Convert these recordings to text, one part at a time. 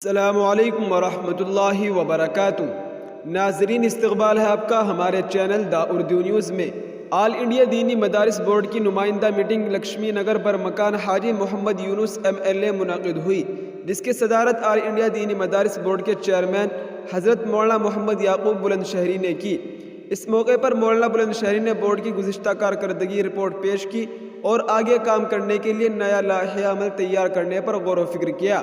السلام علیکم ورحمۃ اللہ وبرکاتہ۔ ناظرین، استقبال ہے آپ کا ہمارے چینل دا اردو نیوز میں۔ آل انڈیا دینی مدارس بورڈ کی نمائندہ میٹنگ لکشمی نگر برمکان حاجی محمد یونس MLA منعقد ہوئی، جس کی صدارت آل انڈیا دینی مدارس بورڈ کے چیئرمین حضرت مولانا محمد یعقوب بلند شہری نے کی۔ اس موقع پر مولانا بلند شہری نے بورڈ کی گزشتہ کارکردگی رپورٹ پیش کی اور آگے کام کرنے کے لیے نیا لائحہ عمل تیار کرنے پر غور و فکر کیا۔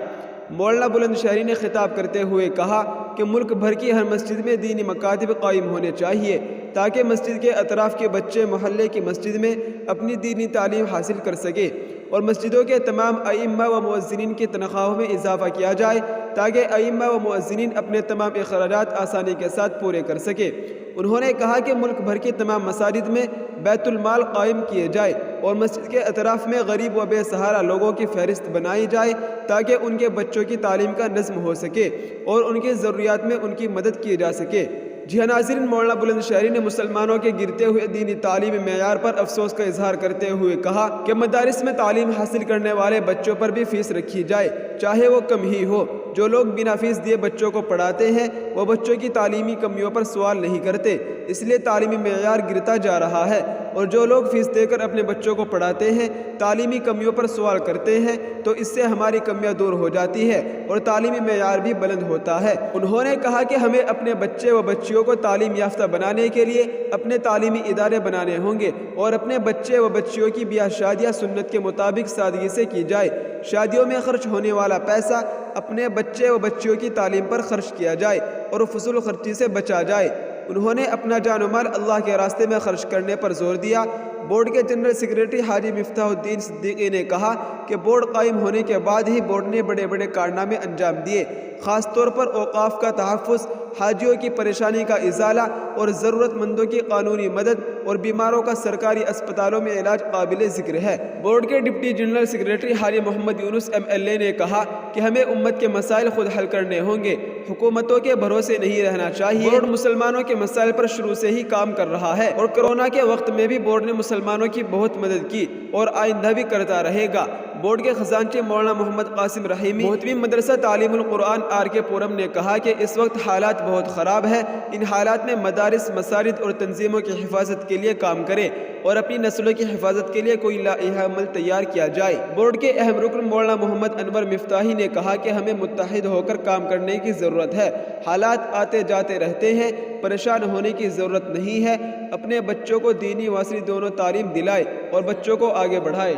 مولانا بلند شہری نے خطاب کرتے ہوئے کہا کہ ملک بھر کی ہر مسجد میں دینی مکاتب قائم ہونے چاہیے تاکہ مسجد کے اطراف کے بچے محلے کی مسجد میں اپنی دینی تعلیم حاصل کر سکے، اور مسجدوں کے تمام ائمہ و مؤذنین کی تنخواہوں میں اضافہ کیا جائے تاکہ ائمہ و مؤذنین اپنے تمام اخراجات آسانی کے ساتھ پورے کر سکے۔ انہوں نے کہا کہ ملک بھر کی تمام مساجد میں بیت المال قائم کیے جائے اور مسجد کے اطراف میں غریب و بے سہارا لوگوں کی فہرست بنائی جائے تاکہ ان کے بچوں کی تعلیم کا نظم ہو سکے اور ان کی ضروریات میں ان کی مدد کی جا سکے۔ جی ہاں ناظرین، مولانا بلند شہری نے مسلمانوں کے گرتے ہوئے دینی تعلیمی معیار پر افسوس کا اظہار کرتے ہوئے کہا کہ مدارس میں تعلیم حاصل کرنے والے بچوں پر بھی فیس رکھی جائے، چاہے وہ کم ہی ہو۔ جو لوگ بنا فیس دیے بچوں کو پڑھاتے ہیں وہ بچوں کی تعلیمی کمیوں پر سوال نہیں کرتے، اس لیے تعلیمی معیار گرتا جا رہا ہے، اور جو لوگ فیس دے کر اپنے بچوں کو پڑھاتے ہیں تعلیمی کمیوں پر سوال کرتے ہیں تو اس سے ہماری کمیاں دور ہو جاتی ہے اور تعلیمی معیار بھی بلند ہوتا ہے۔ انہوں نے کہا کہ ہمیں اپنے بچے و بچیوں کو تعلیم یافتہ بنانے کے لیے اپنے تعلیمی ادارے بنانے ہوں گے اور اپنے بچے و بچیوں کی بیاہ شادیاں سنت کے مطابق سادگی سے کی جائے۔ شادیوں میں خرچ ہونے والا پیسہ اپنے بچے و بچیوں کی تعلیم پر خرچ کیا جائے اور فضول خرچی سے بچا جائے۔ انہوں نے اپنا جان و مال اللہ کے راستے میں خرچ کرنے پر زور دیا۔ بورڈ کے جنرل سیکریٹری حاجی مفتاح الدین صدیقی نے کہا کہ بورڈ قائم ہونے کے بعد ہی بورڈ نے بڑے بڑے کارنامے انجام دیے، خاص طور پر اوقاف کا تحفظ، حاجیوں کی پریشانی کا ازالہ اور ضرورت مندوں کی قانونی مدد اور بیماروں کا سرکاری اسپتالوں میں علاج قابل ذکر ہے۔ بورڈ کے ڈپٹی جنرل سیکریٹری حاجی محمد یونس MLA نے کہا کہ ہمیں امت کے مسائل خود حل کرنے ہوں گے، حکومتوں کے بھروسے نہیں رہنا چاہیے۔ بورڈ مسلمانوں کے مسائل پر شروع سے ہی کام کر رہا ہے اور کرونا کے وقت میں بھی بورڈ نے مسلمانوں کی بہت مدد کی اور آئندہ بھی کرتا رہے گا۔ بورڈ کے خزانچی مولانا محمد قاسم رحیمی، محتمم مدرسہ تعلیم القرآن RK پورم نے کہا کہ اس وقت حالات بہت خراب ہے، ان حالات میں مدارس، مساجد اور تنظیموں کی حفاظت کے لیے کام کریں اور اپنی نسلوں کی حفاظت کے لیے کوئی لائحہ عمل تیار کیا جائے۔ بورڈ کے اہم رکن مولانا محمد انور مفتاحی نے کہا کہ ہمیں متحد ہو کر کام کرنے کی ضرورت ہے، حالات آتے جاتے رہتے ہیں، پریشان ہونے کی ضرورت نہیں ہے، اپنے بچوں کو دینی و عصری دونوں تعلیم دلائے اور بچوں کو آگے بڑھائے۔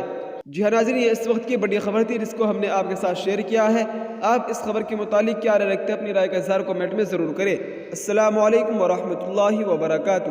جی ہاں ناظرین، یہ اس وقت کی بڑی خبر تھی جس کو ہم نے آپ کے ساتھ شیئر کیا ہے۔ آپ اس خبر کے متعلق کیا رائے رکھتے ہیں؟ اپنی رائے کا اظہار کمنٹ میں ضرور کریں۔ السلام علیکم ورحمۃ اللہ وبرکاتہ۔